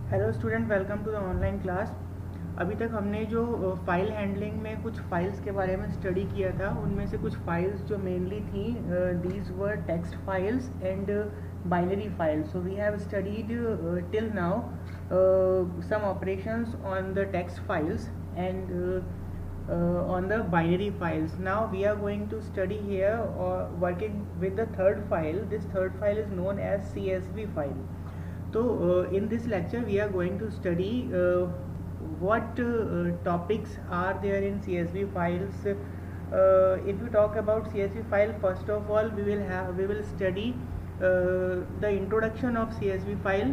Hello student, welcome to the online class. अभी तक हमने जो फाइल हैंडलिंग में कुछ फाइल्स के बारे में स्टडी किया था, उनमें से कुछ फाइल्स जो मेनली थी, these were text files and binary files. So we have studied till now some operations on the text files and on the binary files. Now we are going to study here working with the third file. This third file is known as CSV file. So in this lecture we are going to study what topics are there in CSV files. If you talk about CSV file, first of all we will study the introduction of CSV file.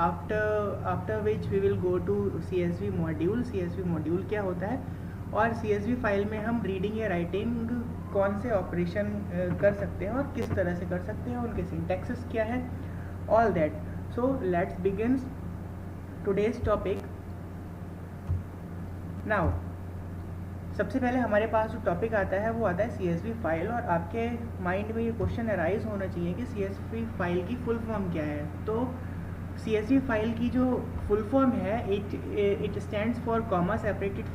After which we will go to CSV module. CSV module क्या होता है, और CSV file में हम reading या writing कौन से operation कर सकते हैं और किस तरह से कर सकते हैं, उनके सिंटैक्सेस क्या है, all that. So let's begin today's topic. Now सबसे पहले हमारे पास जो टॉपिक आता है वो आता है CSV फाइल, और आपके माइंड में ये क्वेश्चन अराइज होना चाहिए कि CSV फाइल की फुल फॉर्म क्या है. तो CSV फाइल की जो फुल फॉर्म है, it stands for comma separated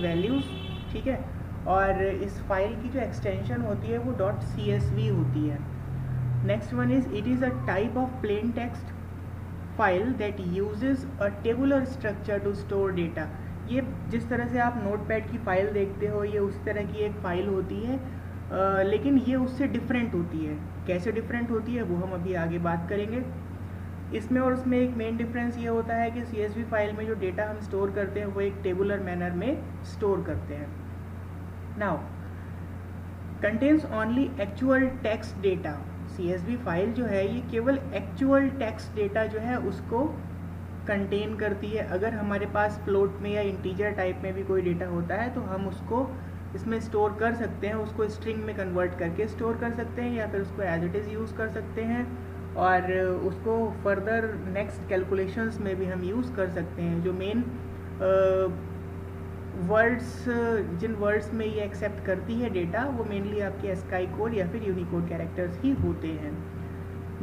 values. ठीक है, और इस फाइल की जो एक्सटेंशन होती है वो .csv होती है. Next one is, it is a type of plain text file that uses a tabular structure to store data. ये जिस तरह से आप नोटपैड की फ़ाइल देखते हो, ये उस तरह की एक फ़ाइल होती है, लेकिन ये उससे डिफरेंट होती है. कैसे डिफरेंट होती है वो हम अभी आगे बात करेंगे. इसमें और उसमें एक मेन डिफरेंस ये होता है कि CSV फाइल में जो डेटा हम स्टोर करते हैं वो एक टेबुलर मैनर में स्टोर करते हैं. Now contains only actual text data. CSV file जो है ये केवल एक्चुअल टेक्स्ट डेटा जो है उसको कंटेन करती है. अगर हमारे पास फ्लोट में या इंटीजर टाइप में भी कोई डेटा होता है तो हम उसको इसमें स्टोर कर सकते हैं, उसको स्ट्रिंग में कन्वर्ट करके स्टोर कर सकते हैं, या फिर उसको एज इट इज़ यूज़ कर सकते हैं, और उसको फर्दर नेक्स्ट कैलकुलेशंस में भी हम यूज़ कर सकते हैं. जो मेन वर्ड्स, जिन वर्ड्स में ये एक्सेप्ट करती है डेटा, वो मेनली आपके स्काई कोड या फिर यूनिकोड कैरेक्टर्स ही होते हैं.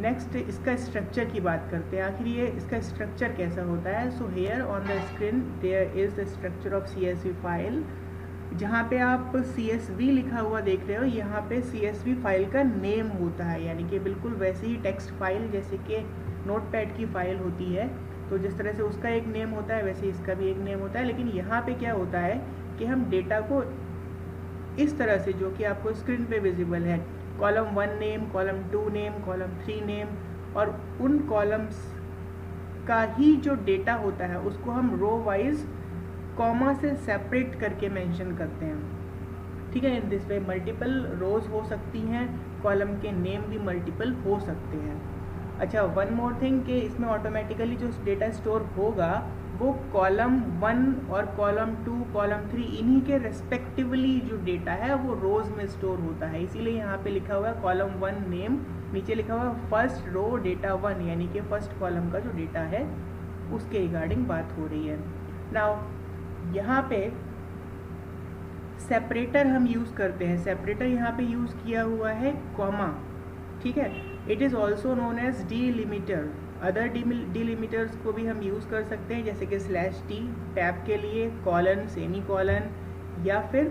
नेक्स्ट इसका स्ट्रक्चर की बात करते हैं. आखिर ये इसका स्ट्रक्चर कैसा होता है. So here on the screen there is the structure of CSV file. जहाँ पे आप CSV लिखा हुआ देख रहे हो, यहाँ पे CSV फाइल का नेम होता है, यानी कि बिल्कुल वैसे ही टेक्स्ट फाइल जैसे कि नोटपैड की फ़ाइल होती है, तो जिस तरह से उसका एक नेम होता है वैसे इसका भी एक नेम होता है. लेकिन यहाँ पे क्या होता है कि हम डेटा को इस तरह से, जो कि आपको स्क्रीन पे विजिबल है, column 1 name, column 2 name, column 3 name, और उन कॉलम्स का ही जो डेटा होता है उसको हम रो वाइज कॉमा से सेपरेट करके मेंशन करते हैं. ठीक है, इन दिस वे मल्टीपल रोज हो सकती हैं, कॉलम के नेम भी मल्टीपल हो सकते हैं. अच्छा, वन मोर थिंग कि इसमें ऑटोमेटिकली जो डेटा स्टोर होगा वो कॉलम 1 और कॉलम 2, कॉलम 3, इन्हीं के रेस्पेक्टिवली जो डेटा है वो रोज़ में स्टोर होता है. इसीलिए यहाँ पे लिखा हुआ है कॉलम 1 नेम, नीचे लिखा हुआ है फर्स्ट रो डेटा 1, यानी कि फर्स्ट कॉलम का जो डेटा है उसके रिगार्डिंग बात हो रही है. नाउ यहाँ पे सेपरेटर हम यूज़ करते हैं. सेपरेटर यहाँ पे यूज़ किया हुआ है कॉमा. ठीक है, it is also known as delimiter. Other delimiters को भी हम यूज़ कर सकते हैं, जैसे कि /t टैब के लिए, कॉलन, सेमी कॉलन, या फिर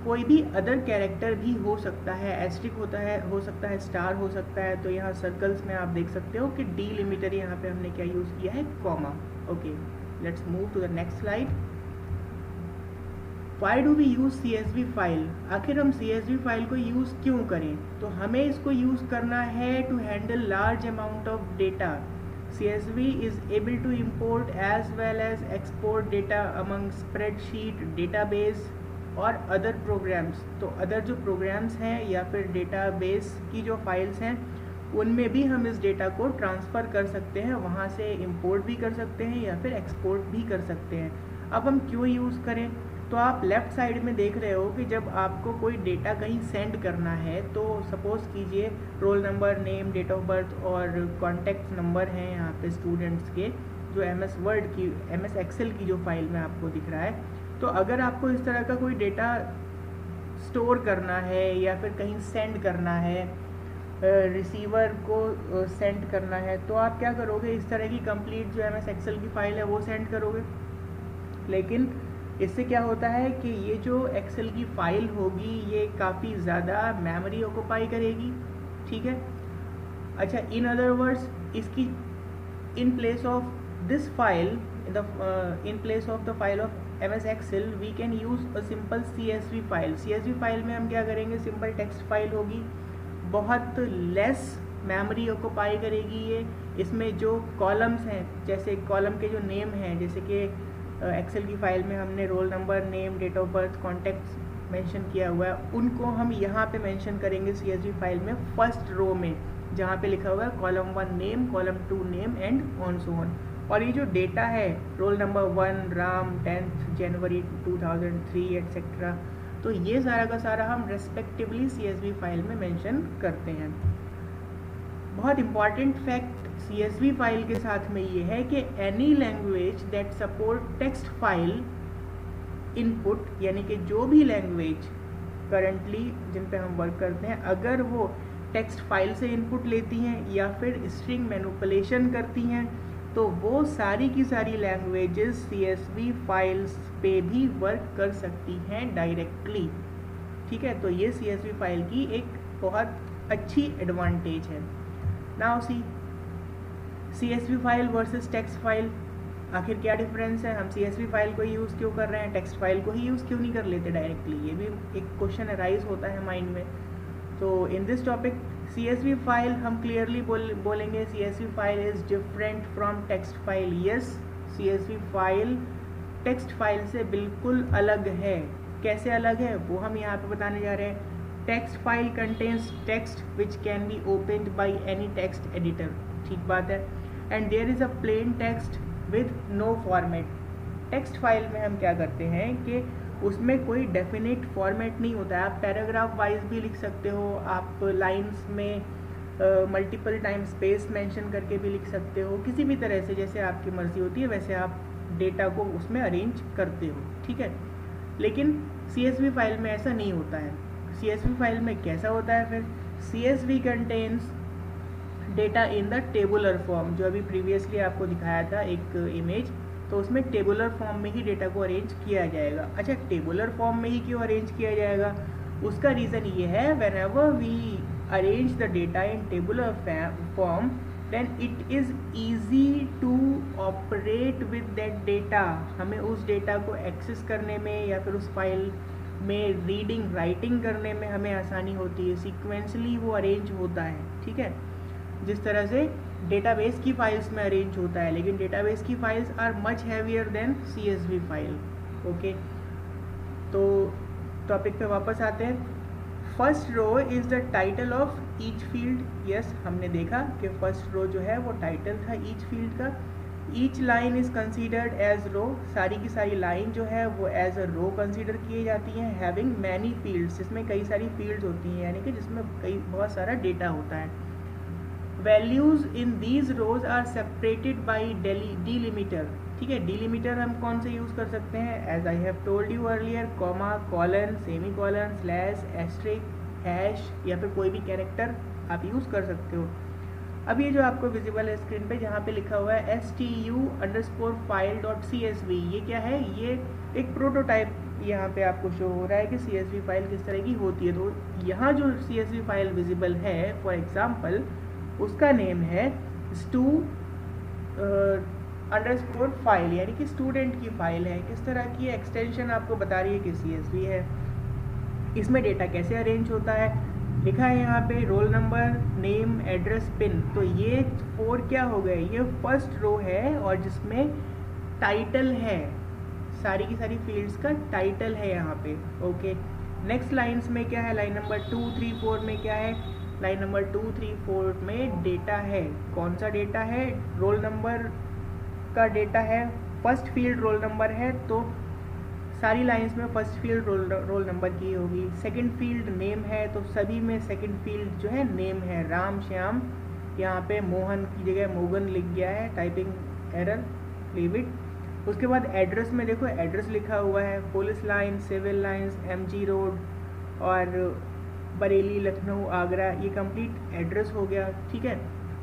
कोई भी अदर कैरेक्टर भी हो सकता है. एस्ट्रिक होता है, हो सकता है स्टार हो सकता है. तो यहाँ सर्कल्स में आप देख सकते हो कि डीलिमिटर यहाँ पे हमने क्या यूज़ किया है, comma. Okay, let's move to the next slide. Why do we use CSV file. आखिर हम CSV फाइल को यूज़ क्यों करें. तो हमें इसको यूज़ करना है to handle large amount of data. CSV is able to import as well as export data among spreadsheet, database और अदर प्रोग्राम्स. तो अदर जो प्रोग्राम्स हैं या फिर डेटाबेस की जो फाइल्स हैं उनमें भी हम इस डेटा को ट्रांसफ़र कर सकते हैं, वहाँ से इम्पोर्ट भी कर सकते हैं या फिर एक्सपोर्ट भी कर सकते हैं. अब हम क्यों यूज़ करें. तो आप लेफ़्ट साइड में देख रहे हो कि जब आपको कोई डेटा कहीं सेंड करना है, तो सपोज़ कीजिए roll number, name, date of birth और कॉन्टैक्ट नंबर हैं यहाँ पे स्टूडेंट्स के, जो MS एक्सेल की जो फाइल में आपको दिख रहा है. तो अगर आपको इस तरह का कोई डेटा स्टोर करना है या फिर कहीं सेंड करना है, रिसीवर को सेंड करना है, तो आप क्या करोगे, इस तरह की कंप्लीट जो MS एक्सेल की फ़ाइल है वो सेंड करोगे। लेकिन इससे क्या होता है कि ये जो एक्सेल की फ़ाइल होगी ये काफ़ी ज़्यादा मेमोरी ऑक्यूपाई करेगी, ठीक है। अच्छा, इन अदर वर्ड्स इसकी in place of this file, in place of the file of MS Excel we can use a simple CSV file. CSV file में हम क्या करेंगे, सिंपल टेक्स्ट फाइल होगी, बहुत लेस मेमोरी ऑक्यूपाई करेगी ये। इसमें जो कॉलम्स हैं, जैसे कॉलम के जो नेम हैं, जैसे कि एक्सेल की फ़ाइल में हमने roll number, name, date of birth, contacts mention किया हुआ है, उनको हम यहाँ पे मेंशन करेंगे CSV फाइल में फर्स्ट रो में, जहाँ पे लिखा होगा column 1 name, column 2 name and on so on. और ये जो डेटा है, रोल नंबर 1 राम 10 जनवरी 2003 एट्सेट्रा, तो ये सारा का सारा हम रेस्पेक्टिवली CSV फाइल में मेंशन करते हैं। बहुत इंपॉर्टेंट फैक्ट CSV फाइल के साथ में ये है कि any language that support text file input, यानी कि जो भी लैंग्वेज करंटली जिन पे हम वर्क करते हैं, अगर वो टेक्स्ट फाइल से इनपुट लेती हैं या फिर स्ट्रिंग मैनिपुलेशन करती हैं, तो वो सारी की सारी लैंग्वेजेस CSV फाइल्स पे भी वर्क कर सकती हैं डायरेक्टली, ठीक है। तो ये CSV फाइल की एक बहुत अच्छी एडवांटेज है। Now see CSV file versus text file, आखिर क्या डिफरेंस है, हम CSV फाइल को यूज़ क्यों कर रहे हैं, टेक्स्ट फाइल को ही यूज़ क्यों नहीं कर लेते डायरेक्टली, ये भी एक क्वेश्चन अराइज होता है माइंड में। तो in this topic CSV file हम क्लियरली बोलेंगे CSV file is different from text file. Yes, CSV file text file से बिल्कुल अलग है। कैसे अलग है वो हम यहाँ पे बताने जा रहे हैं। Text file contains text which can be opened by any text editor, ठीक बात है, and there is a plain text with no format. Text file में हम क्या करते हैं कि उसमें कोई डेफिनेट फॉर्मेट नहीं होता है, आप पैराग्राफ वाइज भी लिख सकते हो, आप लाइंस में मल्टीपल टाइम स्पेस मेंशन करके भी लिख सकते हो, किसी भी तरह से जैसे आपकी मर्ज़ी होती है वैसे आप डेटा को उसमें अरेंज करते हो, ठीक है। लेकिन CSV फाइल में ऐसा नहीं होता है। CSV फाइल में कैसा होता है फिर, CSV contains data in the tabular form, जो अभी प्रीवियसली आपको दिखाया था एक इमेज, तो उसमें टेबुलर फॉर्म में ही डेटा को अरेंज किया जाएगा। अच्छा, टेबुलर फॉर्म में ही क्यों अरेंज किया जाएगा, उसका रीज़न ये है, whenever we arrange the data in tabular form then it is easy to operate with that data. हमें उस डेटा को एक्सेस करने में या फिर उस फाइल में रीडिंग राइटिंग करने में हमें आसानी होती है, सीक्वेंसली वो अरेंज होता है, ठीक है, जिस तरह से डेटाबेस की फाइल्स में अरेंज होता है। लेकिन डेटाबेस की files are much heavier than CSV file, okay. तो टॉपिक पे वापस आते हैं। First row is the title of each field. Yes, हमने देखा कि फर्स्ट रो जो है वो टाइटल था ईच फील्ड का। Each line is considered as row, सारी की सारी लाइन जो है वो एज अ रो कंसीडर किए जाती हैं। हैविंग मैनी फील्ड्स, इसमें कई सारी फील्ड्स होती हैं, यानी कि जिसमें बहुत सारा डेटा होता है। Values in these rows are separated by delimiter, ठीक है। डिलिमिटर हम कौन से यूज़ कर सकते हैं, as I have told you earlier, comma, colon, semicolon, slash, asterisk, hash या फिर कोई भी कैरेक्टर आप यूज़ कर सकते हो। अब ये जो आपको विजिबल है स्क्रीन पे, जहाँ पे लिखा हुआ है stu_file.csv, ये क्या है, ये एक प्रोटोटाइप यहाँ पे आपको शो हो रहा है कि CSV फाइल किस तरह की होती है। तो यहाँ जो CSV फाइल विजिबल है, फॉर एग्जाम्पल उसका नेम है stu_file, यानी कि स्टूडेंट की फाइल है। किस तरह की एक्सटेंशन आपको बता रही है कि CSV है। इसमें डेटा कैसे अरेंज होता है, लिखा है यहाँ पे role number, name, address, pin. तो ये 4 क्या हो गए, ये फर्स्ट रो है और जिसमें टाइटल है, सारी की सारी फील्ड्स का टाइटल है यहाँ पे, ओके। नेक्स्ट लाइन्स में क्या है, लाइन नंबर 2, 3, 4 में क्या है, लाइन नंबर 2, 3, 4 में डेटा है। कौन सा डेटा है, रोल नंबर का डेटा है, फर्स्ट फील्ड रोल नंबर है, तो सारी लाइंस में फर्स्ट फील्ड रोल नंबर की होगी। सेकंड फील्ड नेम है, तो सभी में सेकंड फील्ड जो है नेम है, राम श्याम, यहाँ पे मोहन की जगह मोगन लिख गया है, टाइपिंग एरर, लीव इट। उसके बाद एड्रेस में देखो, एड्रेस लिखा हुआ है, police line, civil lines, MG road और बरेली, लखनऊ, आगरा, ये कंप्लीट एड्रेस हो गया, ठीक है।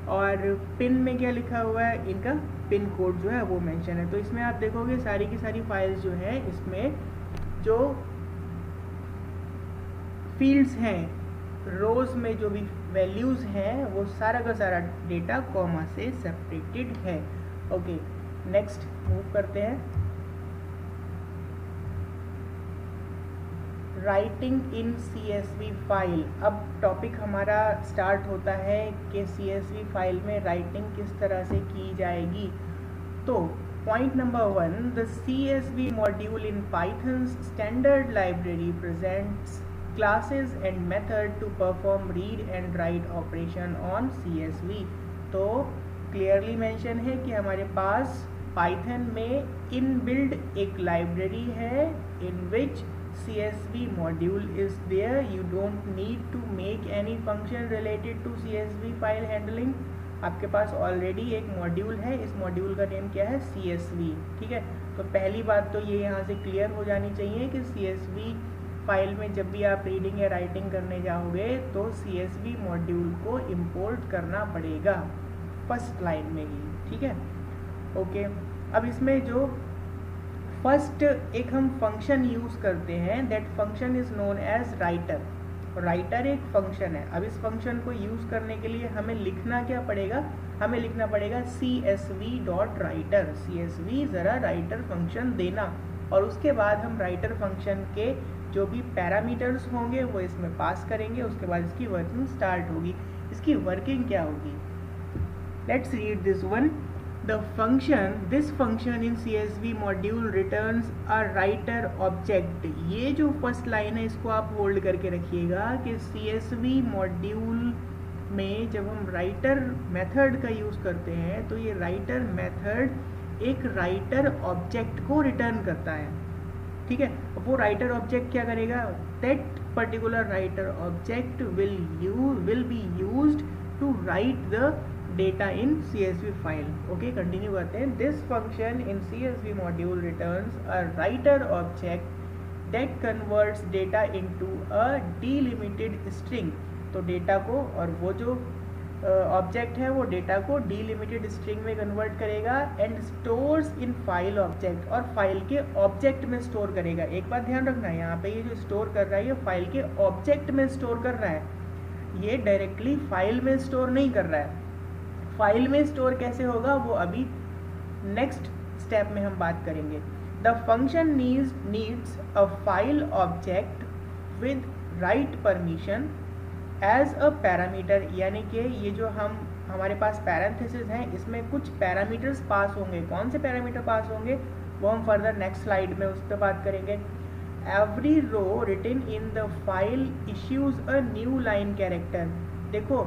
और पिन में क्या लिखा हुआ है, इनका पिन कोड जो है वो मेंशन है। तो इसमें आप देखोगे सारी की सारी फाइल्स जो है, इसमें जो फील्ड्स हैं, रोज में जो भी वैल्यूज़ हैं, वो सारा का सारा डेटा कॉमा से सेपरेटेड है। ओके, नेक्स्ट मूव करते हैं। Writing in CSV file. अब टॉपिक हमारा स्टार्ट होता है कि CSV फाइल में राइटिंग किस तरह से की जाएगी। तो point number 1, the CSV module in Python's standard library presents classes and method to perform read and write operation on CSV। तो क्लियरली मेंशन है कि हमारे पास पाइथन में इनबिल्ड एक लाइब्रेरी है in which CSV module is there. You don't need to make any function related to CSV file handling. आपके पास already एक मॉड्यूल है, इस मॉड्यूल का नेम क्या है, CSV, ठीक है। तो पहली बात तो ये यहाँ से क्लियर हो जानी चाहिए कि CSV फाइल में जब भी आप रीडिंग या राइटिंग करने जाओगे तो CSV मॉड्यूल को इंपोर्ट करना पड़ेगा फर्स्ट लाइन में ही, ठीक है। ओके, अब इसमें जो फर्स्ट एक हम फंक्शन यूज़ करते हैं, that function is known as writer. Writer एक फंक्शन है। अब इस फंक्शन को यूज़ करने के लिए हमें लिखना क्या पड़ेगा, हमें लिखना पड़ेगा CSV.writer। CSV ज़रा राइटर फंक्शन देना, और उसके बाद हम राइटर फंक्शन के जो भी पैरामीटर्स होंगे वो इसमें पास करेंगे। उसके बाद इसकी वर्किंग स्टार्ट होगी। इसकी वर्किंग क्या होगी, let's read this one. This function in CSV module returns a writer object। ये जो फर्स्ट लाइन है इसको आप होल्ड करके रखिएगा कि CSV मॉड्यूल में जब हम राइटर मेथड का यूज़ करते हैं तो ये राइटर मेथड एक राइटर ऑब्जेक्ट को रिटर्न करता है, ठीक है। वो राइटर ऑब्जेक्ट क्या करेगा, that particular writer object will be used to write the data in CSV file. Okay, continue करते हैं। This function in CSV module returns a writer object that converts data into a delimited string. तो data को, और वो जो object है वो data को डीलिमिटेड स्ट्रिंग में कन्वर्ट करेगा and stores in file object, और फाइल के ऑब्जेक्ट में स्टोर करेगा। एक बात ध्यान रखना है, यहाँ पे ये जो स्टोर कर रहा है ये फाइल के ऑब्जेक्ट में स्टोर कर रहा है, ये डायरेक्टली फाइल में स्टोर नहीं कर रहा है। फाइल में स्टोर कैसे होगा वो अभी नेक्स्ट स्टेप में हम बात करेंगे। The function needs a file object with write permission as a parameter, यानी कि ये जो हमारे पास पैरेंथेसिस हैं इसमें कुछ पैरामीटर्स पास होंगे। कौन से पैरामीटर पास होंगे वो हम फर्दर नेक्स्ट स्लाइड में उस पर बात करेंगे। Every row written in the file issues a new line character. देखो,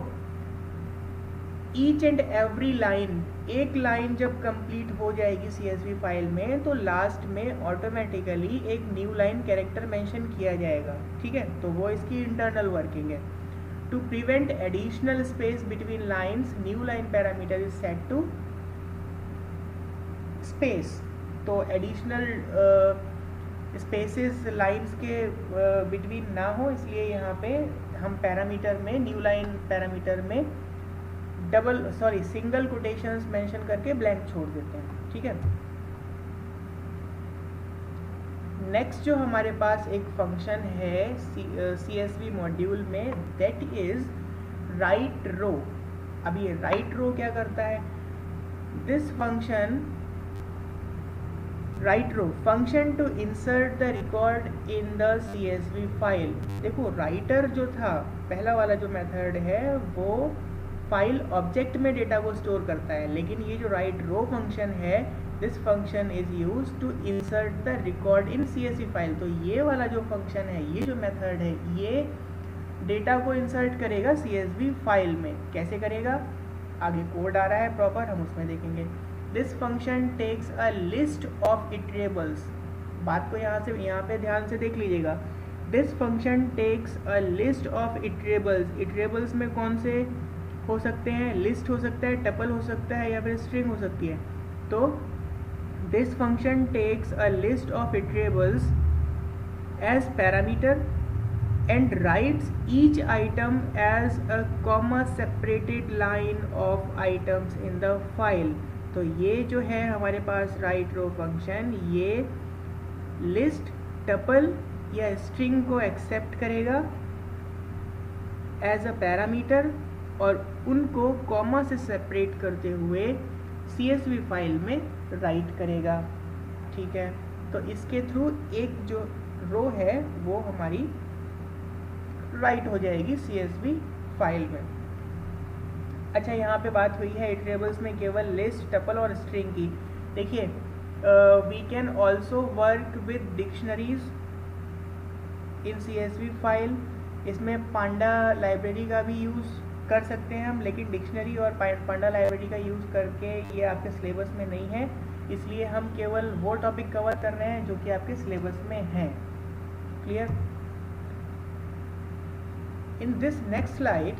ईच एंड एवरी लाइन, एक लाइन जब कंप्लीट हो जाएगी CSV फाइल में तो लास्ट में ऑटोमेटिकली एक न्यू लाइन कैरेक्टर मेंशन किया जाएगा, ठीक है। तो वो इसकी इंटरनल वर्किंग है। To prevent additional space between lines, new line parameter is set to space. तो एडिशनल स्पेसेस लाइन्स के बिटवीन ना हो, इसलिए यहाँ पे हम पैरामीटर में, न्यू लाइन पैरामीटर में सिंगल कोटेशंस मेंशन करके ब्लैंक छोड़ देते हैं, ठीक है। नेक्स्ट जो हमारे पास एक फंक्शन है CSV मॉड्यूल में, दैट इज राइट रो। अब ये राइट रो क्या करता है, this function write row function to insert the record in the CSV file. देखो, राइटर जो था पहला वाला जो मेथड है वो फाइल ऑब्जेक्ट में डेटा को स्टोर करता है, लेकिन ये जो राइट रो फंक्शन है, this function is used to insert the record in CSV file. तो ये वाला जो फंक्शन है, ये जो मेथड है, ये डेटा को इंसर्ट करेगा CSV फाइल में। कैसे करेगा, आगे कोड आ रहा है प्रॉपर, हम उसमें देखेंगे। This function takes a list of iterables. बात को यहाँ पे ध्यान से देख लीजिएगा। This function takes a list of iterables. Iterables में कौन से हो सकते हैं, लिस्ट हो सकता है, टपल हो सकता है, या फिर स्ट्रिंग हो सकती है। तो this function takes a list of iterables as parameter and writes each item as a comma separated line of items in the file। तो ये जो है हमारे पास राइट रो फंक्शन, ये लिस्ट, टपल या स्ट्रिंग को एक्सेप्ट करेगा एज अ पैरामीटर और उनको कॉमा से सेपरेट करते हुए CSV फाइल में राइट करेगा। ठीक है, तो इसके थ्रू एक जो रो है वो हमारी राइट हो जाएगी CSV फाइल में। अच्छा, यहाँ पे बात हुई है इटरेबल्स में केवल लिस्ट, टपल और स्ट्रिंग की। देखिए, we can also work with dictionaries in CSV file. इसमें पांडा लाइब्रेरी का भी यूज़ कर सकते हैं हम, लेकिन डिक्शनरी और पांडा लाइब्रेरी का यूज़ करके ये आपके सिलेबस में नहीं है, इसलिए हम केवल वो टॉपिक कवर कर रहे हैं जो कि आपके सिलेबस में है। Clear? In this next slide,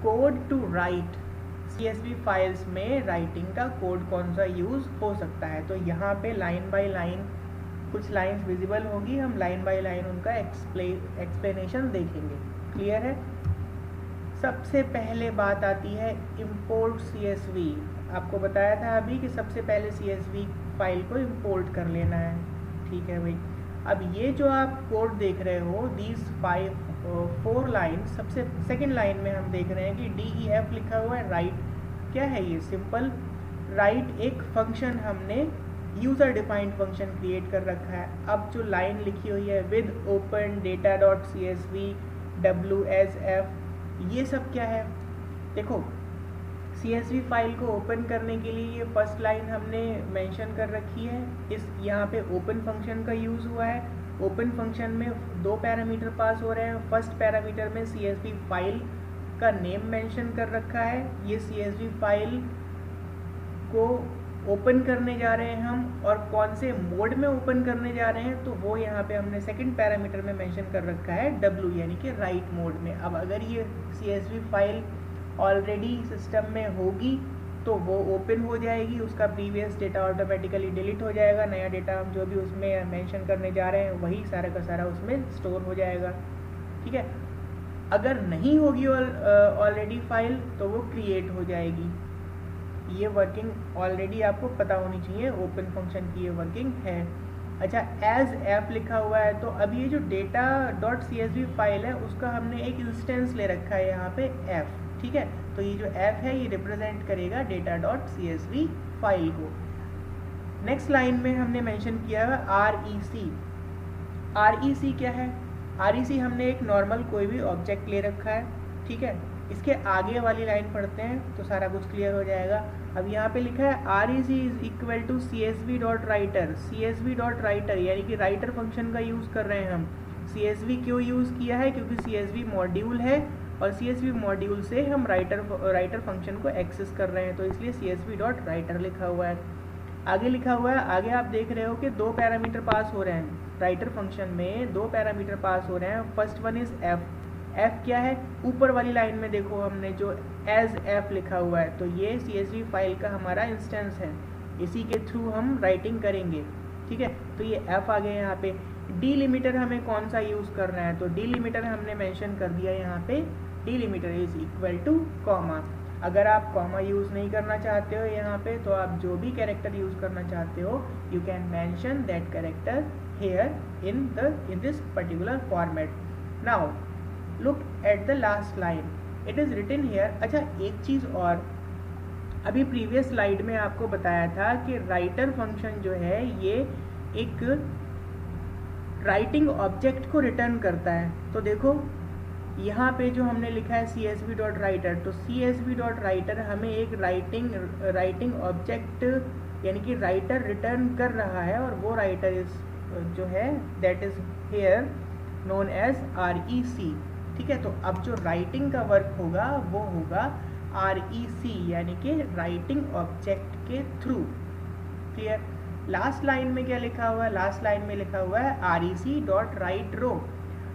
code to write CSV files में राइटिंग का कोड कौन सा यूज़ हो सकता है। तो यहाँ पे लाइन बाय लाइन कुछ लाइंस विजिबल होगी, हम लाइन बाय लाइन उनका एक्सप्लेनेशन देखेंगे। क्लियर है? सबसे पहले बात आती है इंपोर्ट CSV। आपको बताया था अभी कि सबसे पहले CSV फाइल को इंपोर्ट कर लेना है। ठीक है भाई, अब ये जो आप कोड देख रहे हो, दीज 4 लाइन, सबसे सेकेंड लाइन में हम देख रहे हैं कि DEF लिखा हुआ है। राइट क्या है? ये सिंपल राइट एक फंक्शन हमने यूज़र डिफाइंड फंक्शन क्रिएट कर रखा है। अब जो लाइन लिखी हुई है with open data dot CSV WSF, ये सब क्या है? देखो, CSV फाइल को ओपन करने के लिए ये फर्स्ट लाइन हमने मेंशन कर रखी है। इस यहाँ पे ओपन फंक्शन का यूज़ हुआ है। ओपन फंक्शन में 2 पैरामीटर पास हो रहे हैं। फर्स्ट पैरामीटर में CSV फाइल का नेम मेंशन कर रखा है। ये CSV फाइल को ओपन करने जा रहे हैं हम, और कौन से मोड में ओपन करने जा रहे हैं तो वो यहाँ पे हमने सेकंड पैरामीटर में मेंशन कर रखा है W, यानी कि राइट मोड में। अब अगर ये CSV फाइल ऑलरेडी सिस्टम में होगी तो वो ओपन हो जाएगी, उसका प्रीवियस डेटा ऑटोमेटिकली डिलीट हो जाएगा, नया डेटा हम जो भी उसमें मेंशन करने जा रहे हैं वही सारा का सारा उसमें स्टोर हो जाएगा। ठीक है, अगर नहीं होगी ऑलरेडी फाइल तो वो क्रिएट हो जाएगी। ये वर्किंग ऑलरेडी आपको पता होनी चाहिए, ओपन फंक्शन की ये वर्किंग है। अच्छा, एज ऐप लिखा हुआ है, तो अब ये जो डेटा डॉट CSV फाइल है उसका हमने एक इंस्टेंस ले रखा है यहाँ पे ऐप। ठीक है, तो ये जो ऐप है ये रिप्रेजेंट करेगा डेटा डॉट CSV फाइल को। नेक्स्ट लाइन में हमने मेंशन किया है REC। REC क्या है? REC हमने एक नॉर्मल कोई भी ऑब्जेक्ट ले रखा है। ठीक है, इसके आगे वाली लाइन पढ़ते हैं तो सारा कुछ क्लियर हो जाएगा। अब यहाँ पे लिखा है REC is equal to CSV dot writer. CSV dot writer यानी कि राइटर फंक्शन का यूज़ कर रहे हैं हम। CSV क्यों यूज़ किया है? क्योंकि CSV मॉड्यूल है और CSV मॉड्यूल से हम राइटर फंक्शन को एक्सेस कर रहे हैं, तो इसलिए CSV डॉट राइटर लिखा हुआ है। आगे लिखा हुआ है, आगे आप देख रहे हो कि 2 पैरामीटर पास हो रहे हैं। राइटर फंक्शन में 2 पैरामीटर पास हो रहे हैं। First one is F। F क्या है? ऊपर वाली लाइन में देखो हमने जो एज F लिखा हुआ है, तो ये CSV फाइल का हमारा इंस्टेंस है, इसी के थ्रू हम राइटिंग करेंगे। ठीक है, तो ये F आ गया यहाँ पे। डिलिमिटर हमें कौन सा यूज़ करना है? तो डिलिमिटर हमने मेंशन कर दिया यहाँ पे, delimiter is equal two comma. अगर आप कॉमा यूज़ नहीं करना चाहते हो यहाँ पे, तो आप जो भी कैरेक्टर यूज़ करना चाहते हो you can mention that character here in this particular format. Now look at the last line, it is written here. अच्छा, एक चीज़ और, अभी प्रीवियस स्लाइड में आपको बताया था कि राइटर फंक्शन जो है ये एक राइटिंग ऑब्जेक्ट को रिटर्न करता है। तो देखो यहाँ पे जो हमने लिखा है CSV डॉट राइटर, तो CSV डॉट राइटर हमें एक राइटिंग ऑब्जेक्ट यानी कि राइटर रिटर्न कर रहा है, और वो राइटर इज जो है that is here known as REC। ठीक है, तो अब जो राइटिंग का वर्क होगा वो होगा REC यानी कि राइटिंग ऑब्जेक्ट के थ्रू। क्लियर? लास्ट लाइन में क्या लिखा हुआ है? लास्ट लाइन में लिखा हुआ है REC डॉट राइट रो।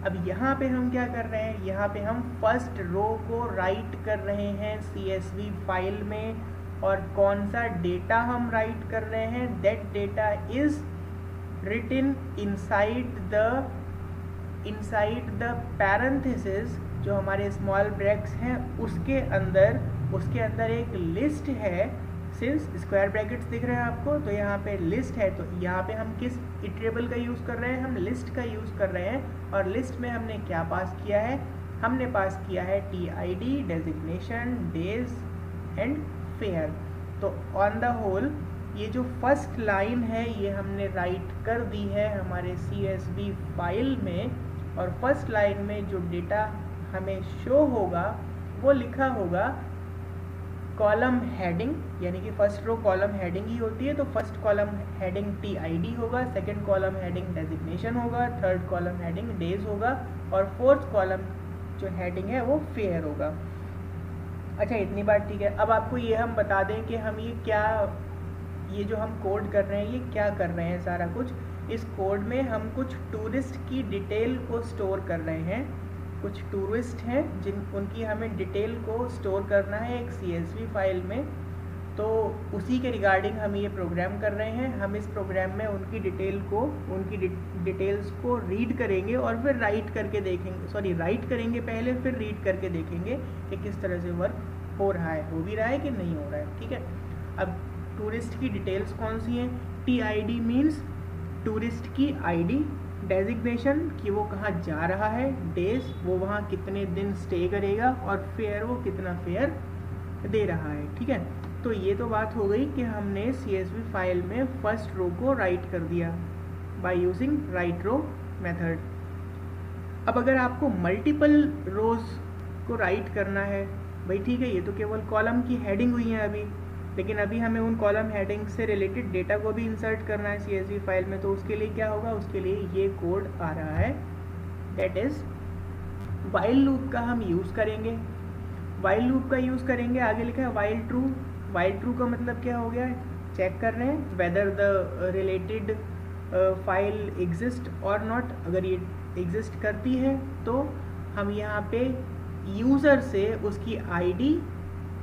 अब यहाँ पे हम क्या कर रहे हैं? यहाँ पे हम फर्स्ट रो को राइट कर रहे हैं CSV फाइल में, और कौन सा डेटा हम राइट कर रहे हैं? That data is written inside the inside the parenthesis जो हमारे स्मॉल ब्रैकेट्स हैं उसके अंदर एक लिस्ट है। सिंस स्क्वायर ब्रैकेट्स दिख रहे हैं आपको, तो यहाँ पे लिस्ट है, तो यहाँ पे हम किस इटरेबल का यूज़ कर रहे हैं, हम लिस्ट का यूज़ कर रहे हैं। और लिस्ट में हमने क्या पास किया है, हमने पास किया है TID, designation, days and fair. तो ऑन द होल ये जो फर्स्ट लाइन है ये हमने राइट कर दी है हमारे CSV फाइल में, और फर्स्ट लाइन में जो डेटा हमें शो होगा वो लिखा होगा कॉलम हेडिंग, यानी कि फर्स्ट रो कॉलम हेडिंग ही होती है, तो फर्स्ट कॉलम हेडिंग TID होगा, सेकंड कॉलम हेडिंग डेजिग्नेशन होगा, थर्ड कॉलम हेडिंग डेज होगा, और फोर्थ कॉलम जो हेडिंग है वो फेयर होगा। अच्छा, इतनी बात ठीक है। अब आपको ये हम बता दें कि हम ये जो हम कोड कर रहे हैं ये क्या कर रहे हैं। सारा कुछ इस कोड में हम कुछ टूरिस्ट की डिटेल को स्टोर कर रहे हैं। कुछ टूरिस्ट हैं उनकी हमें डिटेल को स्टोर करना है एक CSV फाइल में, तो उसी के रिगार्डिंग हम ये प्रोग्राम कर रहे हैं। हम इस प्रोग्राम में उनकी डिटेल्स को रीड करेंगे और फिर राइट करेंगे पहले, फिर रीड करके देखेंगे कि किस तरह से वर्क हो रहा है, हो भी रहा है कि नहीं हो रहा है। ठीक है, अब टूरिस्ट की डिटेल्स कौन सी हैं। TID मीन्स टूरिस्ट की ID, डेजिग्नेशन कि वो कहाँ जा रहा है, डेज वो वहाँ कितने दिन स्टे करेगा, और फेयर वो कितना फेयर दे रहा है। ठीक है, तो ये तो बात हो गई कि हमने CSV फाइल में फर्स्ट रो को राइट कर दिया by using write row method. अब अगर आपको मल्टीपल रोज को राइट करना है, भाई ठीक है, ये तो केवल कॉलम की हेडिंग हुई है अभी, लेकिन अभी हमें उन कॉलम हेडिंग से रिलेटेड डेटा को भी इंसर्ट करना है CSV फाइल में। तो उसके लिए क्या होगा, उसके लिए ये कोड आ रहा है, दैट इज वाइल लूप का हम यूज़ करेंगे। वाइल लूप का यूज़ करेंगे, आगे लिखा है वाइल ट्रू। वाइल ट्रू का मतलब क्या हो गया, चेक कर रहे हैं whether the related file exist और नॉट। अगर ये एग्जिस्ट करती है तो हम यहाँ पे यूज़र से उसकी ID,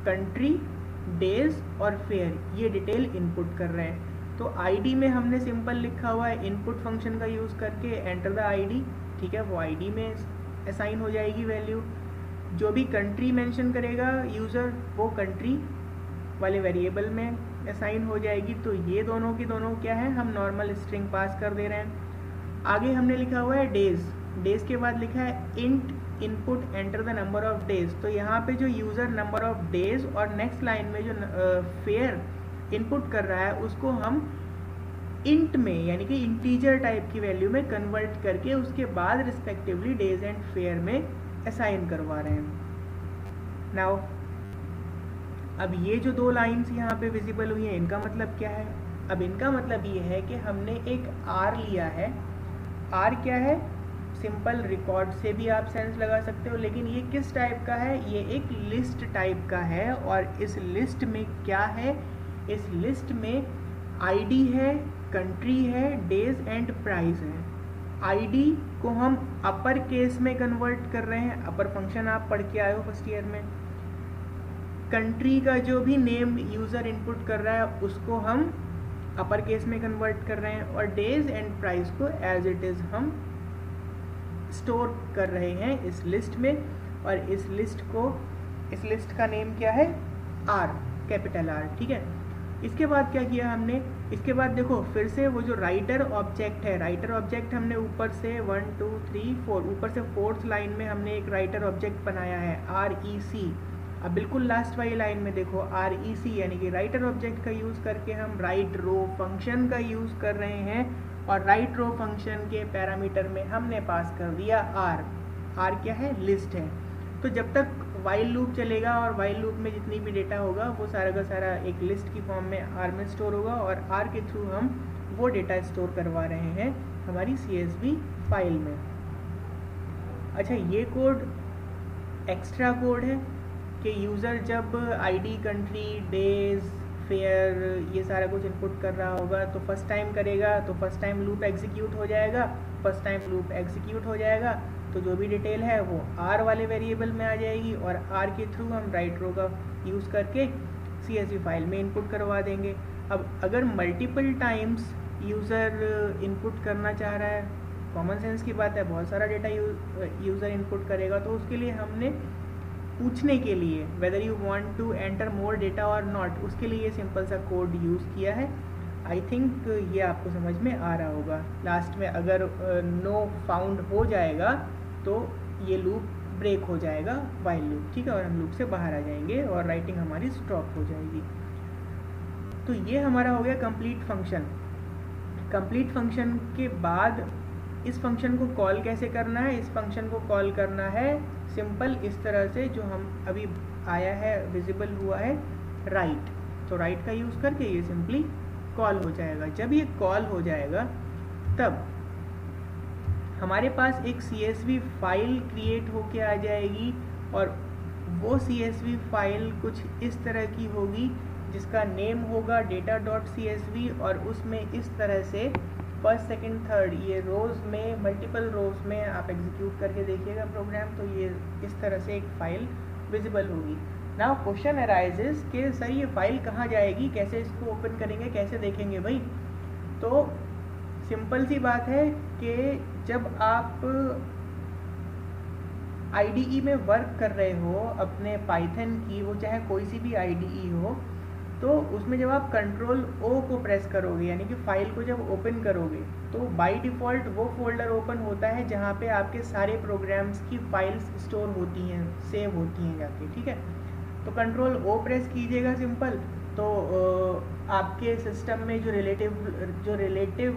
कंट्री, डेज और फेयर ये डिटेल इनपुट कर रहे हैं। तो ID में हमने सिंपल लिखा हुआ है इनपुट फंक्शन का यूज़ करके एंटर द ID। ठीक है, वो ID में असाइन हो जाएगी वैल्यू। जो भी कंट्री मेंशन करेगा यूज़र वो कंट्री वाले वेरिएबल में असाइन हो जाएगी। तो ये दोनों की दोनों क्या है, हम नॉर्मल स्ट्रिंग पास कर दे रहे हैं। आगे हमने लिखा हुआ है डेज, डेज के बाद लिखा है int input enter the number of days. तो यहाँ पे जो यूज़र नंबर ऑफ डेज और नेक्स्ट लाइन में जो फेयर इनपुट कर रहा है उसको हम इंट में यानी कि इंटीजर टाइप की वैल्यू में कन्वर्ट करके उसके बाद रिस्पेक्टिवली डेज एंड फेयर में असाइन करवा रहे हैं। नाउ अब ये जो दो लाइंस यहाँ पे विजिबल हुई हैं इनका मतलब क्या है। अब इनका मतलब ये है कि हमने एक R लिया है। R क्या है, सिंपल रिकॉर्ड से भी आप सेंस लगा सकते हो, लेकिन ये किस टाइप का है, ये एक लिस्ट टाइप का है। और इस लिस्ट में क्या है, इस लिस्ट में ID है, कंट्री है, डेज एंड प्राइस है। ID को हम अपर केस में कन्वर्ट कर रहे हैं, अपर फंक्शन आप पढ़ के आए हो फर्स्ट ईयर में। कंट्री का जो भी नेम यूज़र इनपुट कर रहा है उसको हम अपर केस में कन्वर्ट कर रहे हैं, और डेज एंड प्राइस को एज इट इज़ हम स्टोर कर रहे हैं इस लिस्ट में। और इस लिस्ट का नेम क्या है, R, कैपिटल R। ठीक है, इसके बाद क्या किया हमने, इसके बाद देखो फिर से वो जो राइटर ऑब्जेक्ट है, राइटर ऑब्जेक्ट हमने ऊपर से 1 2 3 4 ऊपर से फोर्थ लाइन में हमने एक राइटर ऑब्जेक्ट बनाया है REC। अब बिल्कुल लास्ट वाली लाइन में देखो REC यानी कि राइटर ऑब्जेक्ट का यूज़ करके हम राइट रो फंक्शन का यूज़ कर रहे हैं, और राइट रो फंक्शन के पैरामीटर में हमने पास कर दिया R क्या है, लिस्ट है। तो जब तक वाइल लूप चलेगा और वाइल लूप में जितनी भी डेटा होगा वो सारा का सारा एक लिस्ट की फॉर्म में R में स्टोर होगा, और R के थ्रू हम वो डेटा स्टोर करवा रहे हैं हमारी CSV फाइल में। अच्छा, ये कोड एक्स्ट्रा कोड है कि यूज़र जब ID, कंट्री, डेज, फेयर ये सारा कुछ इनपुट कर रहा होगा तो फर्स्ट टाइम करेगा, तो फर्स्ट टाइम लूप एग्जीक्यूट हो जाएगा। फर्स्ट टाइम लूप एग्जीक्यूट हो जाएगा तो जो भी डिटेल है वो R वाले वेरिएबल में आ जाएगी, और R के थ्रू हम राइट रो का यूज़ करके CSV फाइल में इनपुट करवा देंगे। अब अगर मल्टीपल टाइम्स यूज़र इनपुट करना चाह रहा है कॉमन सेंस की बात है, बहुत सारा डेटा यूज़र इनपुट करेगा, तो उसके लिए हमने पूछने के लिए whether you want to enter more data और नॉट, उसके लिए सिंपल सा कोड यूज़ किया है। आई थिंक ये आपको समझ में आ रहा होगा। लास्ट में अगर नो फाउंड हो जाएगा तो ये लूप ब्रेक हो जाएगा, वाइल लूप, ठीक है, और हम लूप से बाहर आ जाएंगे और राइटिंग हमारी स्टॉप हो जाएगी। तो ये हमारा हो गया कंप्लीट फंक्शन। कंप्लीट फंक्शन के बाद इस फंक्शन को कॉल कैसे करना है? इस फंक्शन को कॉल करना है सिंपल इस तरह से, जो हम अभी आया है विजिबल हुआ है राइट, तो राइट का यूज़ करके ये सिंपली कॉल हो जाएगा। जब ये कॉल हो जाएगा तब हमारे पास एक CSV फाइल क्रिएट होके आ जाएगी, और वो CSV फाइल कुछ इस तरह की होगी जिसका नेम होगा data.csv, और उसमें इस तरह से फर्स्ट सेकंड थर्ड ये रोज़ में, मल्टीपल रोज़ में आप एग्जीक्यूट करके देखिएगा प्रोग्राम, तो ये इस तरह से एक फ़ाइल विजिबल होगी। नाउ क्वेश्चन अराइजेस कि सर ये फाइल कहाँ जाएगी, कैसे इसको ओपन करेंगे, कैसे देखेंगे भाई? तो सिंपल सी बात है कि जब आप IDE में वर्क कर रहे हो अपने पाइथन की, वो चाहे कोई सी भी IDE हो, तो उसमें जब आप कंट्रोल O को प्रेस करोगे, यानी कि फ़ाइल को जब ओपन करोगे, तो बाय डिफ़ॉल्ट वो फोल्डर ओपन होता है जहाँ पे आपके सारे प्रोग्राम्स की फाइल्स स्टोर होती हैं, सेव होती हैं जाके, ठीक है। तो कंट्रोल O प्रेस कीजिएगा सिंपल, तो आपके सिस्टम में जो रिलेटिव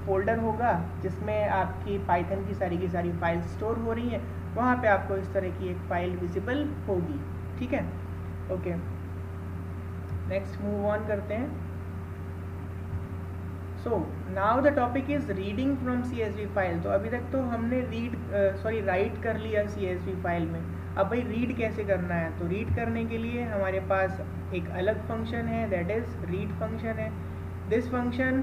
फोल्डर होगा जिसमें आपकी पाइथन की सारी फाइल स्टोर हो रही हैं, वहाँ पे आपको इस तरह की एक फ़ाइल विजिबल होगी, ठीक है। ओके, नेक्स्ट मूव ऑन करते हैं। So now the topic is reading from CSV file. तो अभी तक तो हमने राइट कर लिया CSV फाइल में। अब भाई रीड कैसे करना है? तो रीड करने के लिए हमारे पास एक अलग फंक्शन है, दैट इज रीड फंक्शन है। This function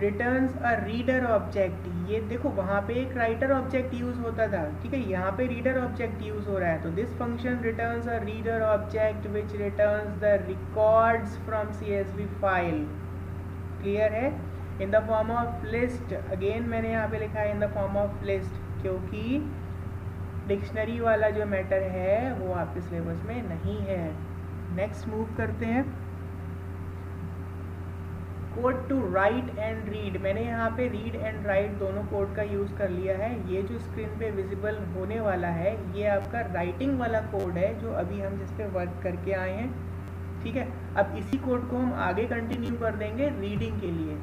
returns a reader object. ये देखो वहाँ पे एक राइटर ऑब्जेक्ट यूज़ होता था, ठीक है, यहाँ पे रीडर ऑब्जेक्ट यूज़ हो रहा है। तो this function returns a reader object which returns the records from CSV file. Clear है? In the form of list. Again मैंने यहाँ पे लिखा है in the form of list, क्योंकि डिक्शनरी वाला जो मैटर है वो आपके सिलेबस में नहीं है। नेक्स्ट मूव करते हैं। Code to write and read. मैंने यहाँ पे रीड एंड राइट दोनों कोड का यूज़ कर लिया है। ये जो स्क्रीन पे विजिबल होने वाला है ये आपका राइटिंग वाला कोड है जो अभी हम जिस पे वर्क करके आए हैं, ठीक है। अब इसी कोड को हम आगे कंटिन्यू कर देंगे रीडिंग के लिए।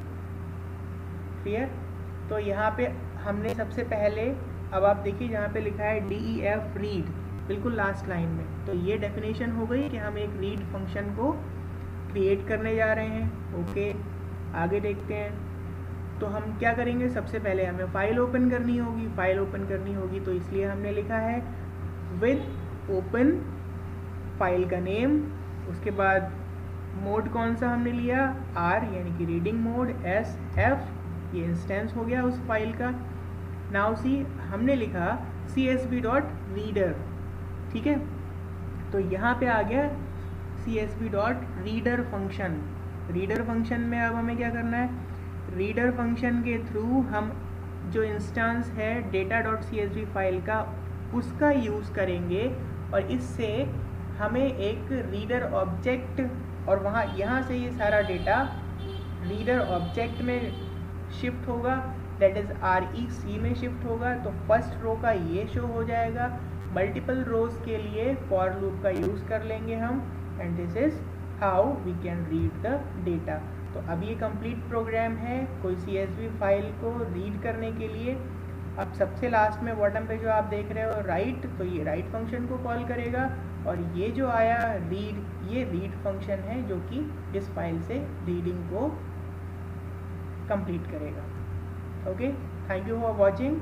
क्लियर? तो यहाँ पे हमने सबसे पहले, अब आप देखिए जहाँ पे लिखा है DEF रीड, बिल्कुल लास्ट लाइन में, तो ये डेफिनेशन हो गई कि हम एक रीड फंक्शन को क्रिएट करने जा रहे हैं। ओके, आगे देखते हैं। तो हम क्या करेंगे? सबसे पहले हमें फ़ाइल ओपन करनी होगी, तो इसलिए हमने लिखा है विद ओपन फाइल का नेम, उसके बाद मोड कौन सा हमने लिया, R यानी कि रीडिंग मोड, SF ये इंस्टेंस हो गया उस फाइल का। नाउ सी हमने लिखा CSV.reader, ठीक है। तो यहाँ पे आ गया CSV.reader फंक्शन। रीडर फंक्शन में अब हमें क्या करना है? रीडर फंक्शन के थ्रू हम जो इंस्टेंस है data.csv फाइल का उसका यूज़ करेंगे, और इससे हमें एक रीडर ऑब्जेक्ट, और वहाँ यहाँ से ये सारा डेटा रीडर ऑब्जेक्ट में शिफ्ट होगा, दैट इज़ REC में शिफ्ट होगा। तो फर्स्ट रो का ये शो हो जाएगा। मल्टीपल रोज के लिए फॉर लूप का यूज़ कर लेंगे हम, and this is how we can read the data. तो अब ये कंप्लीट प्रोग्राम है कोई CSV फाइल को रीड करने के लिए। अब सबसे लास्ट में बॉटम पे जो आप देख रहे हो राइट, तो ये राइट फंक्शन को कॉल करेगा, और ये जो आया रीड, ये रीड फंक्शन है जो कि इस फाइल से रीडिंग को कंप्लीट करेगा। Okay, thank you for watching.